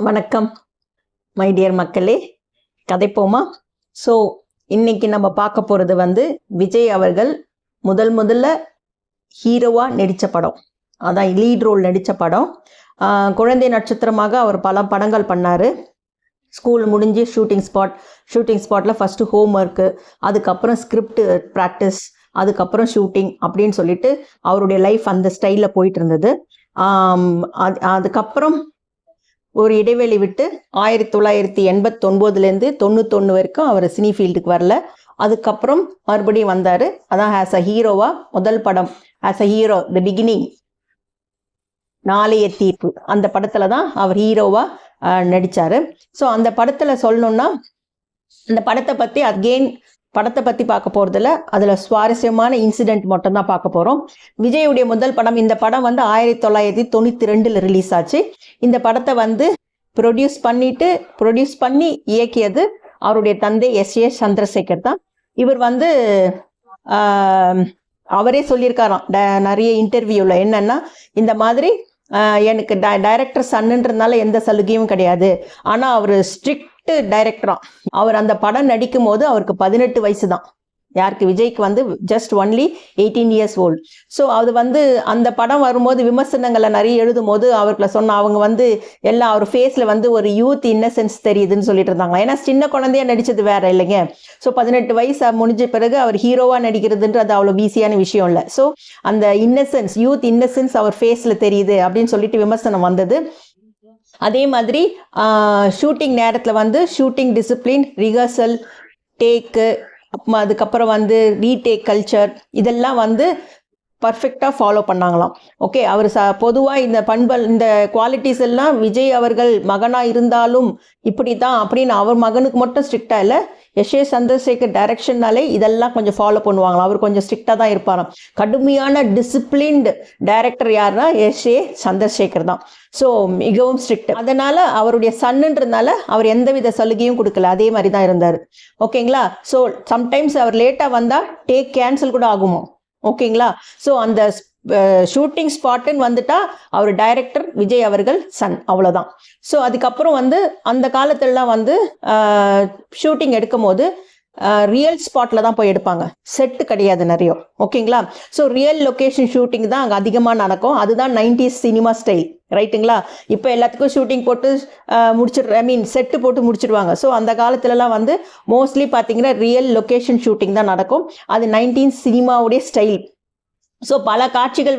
வணக்கம் my dear மக்களே, கதைப்போமா? So இன்னைக்கு நம்ம பார்க்க போகிறது விஜய் அவர்கள் முதல்ல ஹீரோவாக நடித்த படம், அதான் லீட் ரோல் நடித்த படம். குழந்தை நட்சத்திரமாக அவர் பல படங்கள் பண்ணார். ஸ்கூல் முடிஞ்சு ஷூட்டிங் ஸ்பாட்டில் ஃபஸ்ட்டு ஹோம் ஒர்க்கு, அதுக்கப்புறம் ஸ்கிரிப்ட் ப்ராக்டிஸ், அதுக்கப்புறம் ஷூட்டிங் அப்படின்னு சொல்லிட்டு அவருடைய லைஃப் அந்த ஸ்டைலில் போயிட்டு இருந்தது. அதுக்கப்புறம் ஒரு இடைவெளி விட்டு 1989 91 வரைக்கும் அவர் சினி ஃபீல்டுக்கு வரல. அதுக்கப்புறம் மறுபடியும் வந்தார். அதான் ஆஸ் அ ஹீரோவாக முதல் படம், as a hero the beginning, நாளைய தீர்ப்பு, அந்த படத்தில் தான் அவர் ஹீரோவாக நடித்தார். ஸோ அந்த படத்தில் சொல்லணுன்னா, அந்த படத்தை பற்றி பார்க்க போகிறதில்ல, அதில் சுவாரஸ்யமான இன்சிடெண்ட் மட்டும்தான் பார்க்க போகிறோம். விஜயுடைய முதல் படம், இந்த படம் 1992 ரிலீஸ் ஆச்சு. இந்த படத்தை ப்ரொடியூஸ் பண்ணி இயக்கியது அவருடைய தந்தை எஸ்.ஏ. சந்திரசேகர் தான். இவர் அவரே சொல்லியிருக்காராம் நிறைய இன்டர்வியூவில், என்னென்னா இந்த மாதிரி எனக்கு டைரக்டர் சன்னுன்றதுனால எந்த சலுகையும் கிடையாது, ஆனால் அவர் ஸ்ட்ரிக்ட் டைரக்டரா. அவர் அந்த படம் நடிக்கும் போது அவருக்கு 18 வயசு தான். யாருக்கு? விஜய்க்கு just only 18 years old. So அது அந்த படம் வரும்போது விமர்சனங்களை நிறைய எழுதும் போது அவர்களை சொன்ன அவங்க எல்லாம் அவர் ஃபேஸில் ஒரு யூத் இன்னசென்ஸ் தெரியுதுன்னு சொல்லிட்டு இருந்தாங்க. ஏன்னா சின்ன குழந்தையா நடிச்சது வேற இல்லைங்க. ஸோ 18 வயசு முடிஞ்ச பிறகு அவர் ஹீரோவாக நடிக்கிறதுன்றது அவ்வளோ ஈஸியான விஷயம் இல்லை. ஸோ அந்த இன்னசென்ஸ், யூத் இன்னசென்ஸ் அவர் ஃபேஸில் தெரியுது அப்படின்னு சொல்லிட்டு விமர்சனம் வந்தது. அதே மாதிரி ஷூட்டிங் நேரத்தில் ஷூட்டிங் டிசிப்ளின், ரிஹர்சல், டேக்கு, அதுக்கப்புறம் ரீடேக் கல்ச்சர், இதெல்லாம் பர்ஃபெக்டாக ஃபாலோ பண்ணாங்களாம். ஓகே, அவர் பொதுவாக இந்த குவாலிட்டிஸ் எல்லாம் விஜய் அவர்கள் மகனாக இருந்தாலும் இப்படி தான் அப்படின்னு அவர் மகனுக்கு மட்டும் ஸ்ட்ரிக்டாக இல்லை, எஸ்.ஏ. சந்திரசேகர் டைரக்ஷன்னாலே இதெல்லாம் கொஞ்சம் ஃபாலோ பண்ணுவாங்களாம். அவர் கொஞ்சம் ஸ்ட்ரிக்டாக தான் இருப்பாராம். கடுமையான டிசிப்ளின்டு டைரக்டர் யாருன்னா எஸ்.ஏ. சந்திரசேகர் தான். ஸோ மிகவும் ஸ்ட்ரிக்ட். அதனால் அவருடைய சன்னுன்றதுனால அவர் எந்தவித சலுகையும் கொடுக்கல, அதே மாதிரி தான் இருந்தார். ஓகேங்களா? ஸோ சம்டைம்ஸ் அவர் லேட்டாக வந்தால் டேக் கேன்சல் கூட ஆகுமோ. ஓகேங்களா? ஸோ அந்த ஷூட்டிங் ஸ்பாட்டுன்னு வந்துட்டா அவர் டைரக்டர் விஜய் அவர்கள் சன், அவ்வளோதான். ஸோ அதுக்கப்புறம் அந்த காலத்துலலாம் ஷூட்டிங் எடுக்கும் போது ரியல் ஸ்பாட்டில் தான் போய் எடுப்பாங்க, செட்டு கிடையாது நிறைய. ஓகேங்களா? ஸோ ரியல் லொக்கேஷன் ஷூட்டிங் தான் அங்கே அதிகமாக நடக்கும். அதுதான் 90s சினிமா ஸ்டைல், ரைட்டுங்களா? இப்போ எல்லாத்துக்கும் ஷூட்டிங் போட்டு செட்டு போட்டு முடிச்சிடுவாங்க. ஸோ அந்த காலத்துலலாம் மோஸ்ட்லி பார்த்தீங்கன்னா ரியல் லொக்கேஷன் ஷூட்டிங் தான் நடக்கும். அது 90s சினிமாவுடைய ஸ்டைல். ஸோ பல காட்சிகள்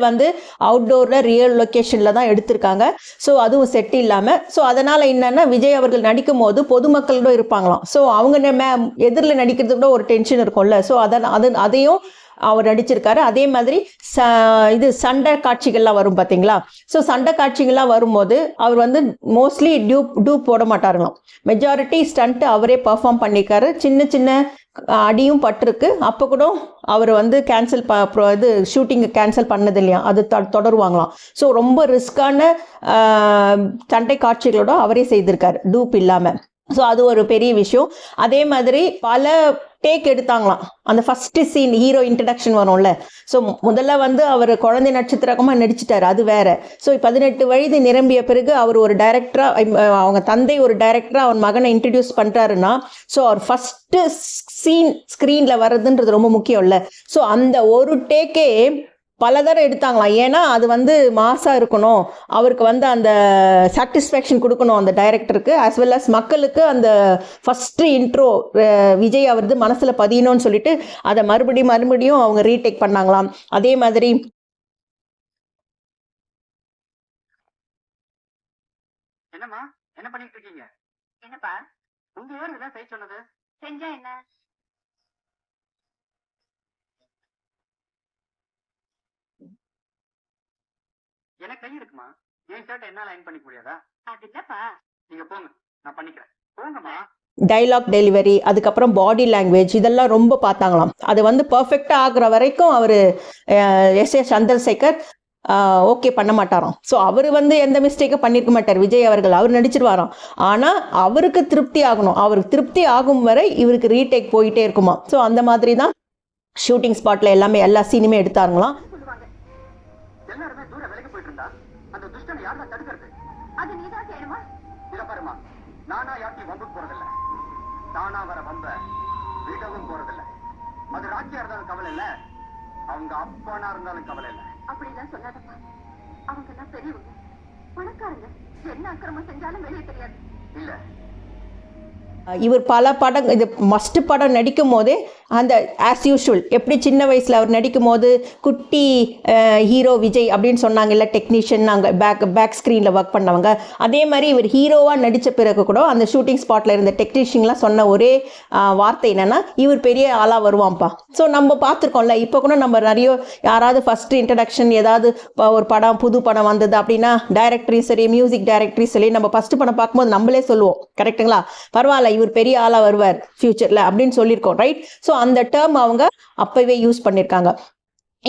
அவுட்டோரில் ரியல் லொக்கேஷனில் தான் எடுத்திருக்காங்க. ஸோ அதுவும் செட் இல்லாமல். ஸோ அதனால் என்னென்னா விஜய் அவர்கள் நடிக்கும் போது பொதுமக்களோட இருப்பாங்களாம். ஸோ அவங்க எதிரில் நடிக்கிறது கூட ஒரு டென்ஷன் இருக்கும்ல. ஸோ அதையும் அவர் நடிச்சிருக்காரு. அதே மாதிரி சண்டை காட்சிகள்லாம் வரும் பார்த்தீங்களா? ஸோ சண்டை காட்சிகள்லாம் வரும்போது அவர் மோஸ்ட்லி டூப் போட மாட்டாருங்களாம். மெஜாரிட்டி ஸ்டண்ட்டு அவரே பர்ஃபார்ம் பண்ணியிருக்காரு. சின்ன சின்ன அடியும் பட்டிருக்கு. அப்போ கூட அவர் கேன்சல் ஷூட்டிங்கை கேன்சல் பண்ணது இல்லையா, அது தொடருவாங்களாம். ஸோ ரொம்ப ரிஸ்கான சண்டை காட்சிகளோட அவரே செய்திருக்காரு, டூப் இல்லாமல். ஸோ அது ஒரு பெரிய விஷயம். அதே மாதிரி பல டேக் எடுத்தாங்களாம். அந்த ஃபஸ்ட்டு சீன் ஹீரோ இன்ட்ரடக்ஷன் வரும்ல. ஸோ முதல்ல அவர் குழந்தை நட்சத்திரமாக நடிச்சிட்டாரு, அது வேற. ஸோ 18 வயது நிரம்பிய பிறகு அவர் ஒரு டைரக்டராக, அவங்க தந்தை ஒரு டைரக்டராக அவன் மகனை இன்ட்ரடியூஸ் பண்ணுறாருன்னா, ஸோ அவர் ஃபஸ்ட்டு சீன் ஸ்க்ரீனில் வர்றதுன்றது ரொம்ப முக்கியம் இல்லை. ஸோ அந்த ஒரு டேக்கே பல தடவை எடுத்தாங்களாம். ஏன்னா அது மாசாக இருக்கணும், அவருக்கு அந்த சாட்டிஸ்ஃபேக்ஷன் கொடுக்கணும் அந்த டைரக்டருக்கு, ஆஸ் வெல் அஸ் மக்களுக்கு அந்த ஃபஸ்ட்டு இன்ட்ரோ விஜய் அவரது மனசில் பதியணும்னு சொல்லிட்டு அதை மறுபடியும் அவங்க ரீடேக் பண்ணாங்களாம். அதே மாதிரி என்னம்மா என்ன பண்ணிட்டு இருக்கீங்க? என்னப்பா உங்க ஊருக்கு தான் செய்ய சொன்னது, செஞ்சா என்ன? எனக்கு கை இருக்குமா? என் ஷர்ட் என்னால அயன் பண்ணிக்க முடியாதா? அது இல்லப்பா. நீங்க போங்க, நான் பண்ணிக்கிறேன். போங்கம்மா. டைலாக் டெலிவரி, அதுக்கப்புறம் பாடி லாங்குவேஜ், இதெல்லாம் ரொம்ப பார்த்தாங்களாம். அது பர்ஃபெக்டாக ஆகுற வரைக்கும் அவர் எஸ்.ஏ. சந்திரசேகர் ஓகே பண்ண மாட்டாராம். ஸோ அவர் எந்த மிஸ்டேக்கும் பண்ணியிருக்க மாட்டார் விஜய் அவர்கள், அவர் நடிச்சிருவாராம். ஆனால் அவருக்கு திருப்தி ஆகணும், அவருக்கு திருப்தி ஆகும் வரை இவருக்கு ரீடேக் போயிட்டே இருக்குமா. ஸோ அந்த மாதிரி தான் ஷூட்டிங் ஸ்பாட்டில் எல்லா சீனுமே எடுத்தாங்களாம். எல்லாருமே தூர விலைக்கு போயிட்டு இருந்தா அந்த துஷ்டனை யார் தான் தடுக்கிறது? அது நீதான் செய்யணுமா? இத பாரு நானா யாருக்கும் வம்புக்கு போறதில்ல, தானா வர வம்ப விடவும் போறதில்ல. அது ராஜ்யா இருந்தாலும் கவலை இல்ல, அவங்க அப்பனா இருந்தாலும் கவலை இல்ல. அப்படிதான் சொல்லாதப்பா. அவங்க எல்லாம் பெரியவங்க, பணக்காரங்க. என்ன அக்கிரமம் செஞ்சாலும் வெளியே தெரியாது. இல்ல, இவர் பல படம், இது மஸ்ட் படம் நடிக்கும் போதே அந்த ஆஸ் யூஷுவல் எப்படி சின்ன வயசில் அவர் நடிக்கும் போது குட்டி ஹீரோ விஜய் அப்படின்னு சொன்னாங்கல்ல, டெக்னீஷியன் அங்கே பேக் ஸ்க்ரீனில் ஒர்க் பண்ணவங்க, அதே மாதிரி இவர் ஹீரோவாக நடித்த பிறகு கூட அந்த ஷூட்டிங் ஸ்பாட்டில் இருந்த டெக்னீஷியன்லாம் சொன்ன ஒரே வார்த்தை என்னென்னா, இவர் பெரிய ஆளாக வருவான்ப்பா. ஸோ நம்ம பார்த்துருக்கோம்ல, இப்போ கூட நம்ம நிறைய யாராவது ஃபஸ்ட்டு இன்ட்ரடக்ஷன் ஏதாவது ஒரு படம் புது படம் வந்தது அப்படின்னா டைரக்டரையும் சரி மியூசிக் டைரக்டரையும் சரி நம்ம ஃபஸ்ட்டு படம் பார்க்கும்போது நம்மளே சொல்லுவோம், கரெக்டுங்களா, பரவாயில்ல இவர் பெரிய ஆளாக வருவார் ஃபியூச்சரில் அப்படின்னு சொல்லியிருக்கோம், ரைட்? ஸோ அந்த டேர்ம் அவங்க அப்போவே யூஸ் பண்ணியிருக்காங்க.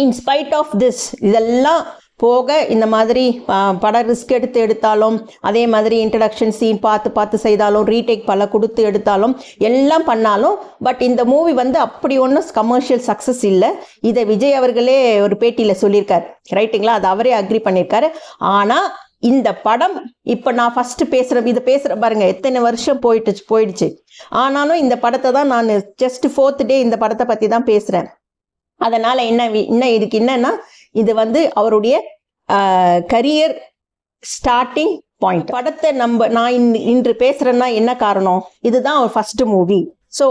இன்ஸ்பைட் ஆஃப் திஸ், இதெல்லாம் போக இந்த மாதிரி படம் ரிஸ்க் எடுத்தாலும், அதே மாதிரி இன்ட்ரடக்ஷன் சீன் பார்த்து செய்தாலும், ரீடேக் பல கொடுத்து எடுத்தாலும், எல்லாம் பண்ணாலும், பட் இந்த மூவி வந்து அப்படி ஒன்றும் கமர்ஷியல் சக்ஸஸ் இல்லை. இதை விஜய் அவர்களே ஒரு பேட்டியில் சொல்லியிருக்காரு, ரைட்டுங்களா, அது அவரே அக்ரி பண்ணியிருக்காரு. ஆனால் இந்த படம் இப்போ நான் ஃபஸ்ட்டு பேசுகிறேன் பாருங்க, எத்தனை வருஷம் போயிடுச்சு. ஆனாலும் இந்த படத்தை தான் நான் ஜஸ்ட் 4th டே இந்த படத்தை பற்றி தான் பேசுகிறேன். அதனால் என்ன இதுக்கு என்னன்னா, இது வந்து அவருடைய கரியர் ஸ்டார்டிங் பாயிண்ட். படத்தை நான் இன்று பேசுகிறேன்னா என்ன காரணம், இதுதான் அவர் ஃபஸ்ட்டு மூவி. ஸோ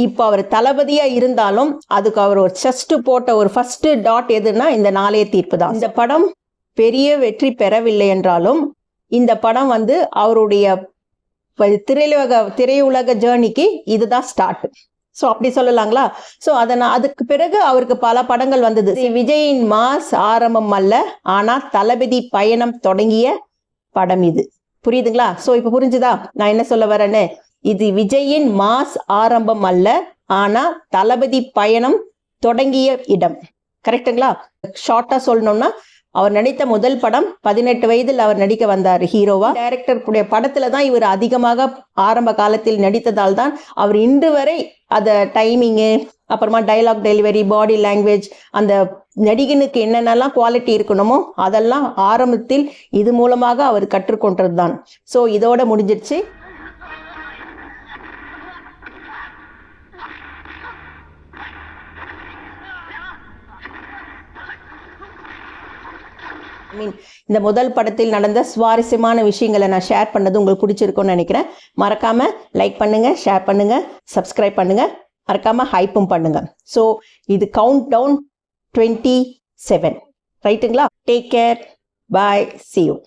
இப்போ அவர் தளபதியாக இருந்தாலும் அதுக்கு அவர் ஒரு செஸ்ட்டு போட்ட ஒரு ஃபஸ்ட்டு டாட் எதுன்னா இந்த நாளைய தீர்ப்பு தான். இந்த படம் பெரிய வெற்றி பெறவில்லை என்றாலும் இந்த படம் வந்து அவருடைய திரையுலக ஜேர்னிக்கு இதுதான் ஸ்டார்ட். ஸோ அப்படி சொல்லலாங்களா? ஸோ அதுக்கு பிறகு அவருக்கு பல படங்கள் வந்தது. விஜயின் மாஸ் ஆரம்பம் அல்ல, ஆனால் தளபதி பயணம் தொடங்கிய படம் இது. புரியுதுங்களா? ஸோ இப்போ புரிஞ்சுதா நான் என்ன சொல்ல வரேன்னு? இது விஜயின் மாஸ் ஆரம்பம் அல்ல, ஆனால் தளபதி பயணம் தொடங்கிய இடம். கரெக்டுங்களா? ஷார்ட்டாக சொல்லணும்னா, அவர் நடித்த முதல் படம் 18 வயதில் அவர் நடிக்க வந்தார் ஹீரோவா. டைரக்டருடைய படத்துல தான் இவர் அதிகமாக ஆரம்ப காலத்தில் நடித்ததால் தான் அவர் இன்று வரை அந்த டைமிங்கு, அப்புறமா டைலாக் டெலிவரி, பாடி லாங்குவேஜ், அந்த நடிகனுக்கு என்னென்னலாம் குவாலிட்டி இருக்கணுமோ அதெல்லாம் ஆரம்பத்தில் இது மூலமாக அவர் கற்றுக்கொண்டது தான். ஸோ இதோட முடிஞ்சிடுச்சு. இந்த முதல் படத்தில் நடந்த சுவாரஸ்யமான விஷயங்களை நான் ஷேர் பண்ணது உங்களுக்கு பிடிச்சிருக்கும்னு நினைக்கிறேன். மறக்காம லைக் பண்ணுங்க, ஷேர் பண்ணுங்க, சப்ஸ்கிரைப் பண்ணுங்க, மறக்காம ஹைப்பும் பண்ணுங்க. ஸோ இது கவுண்ட் டவுன் 27, ரைட்டுங்களா? Take care, bye, see you.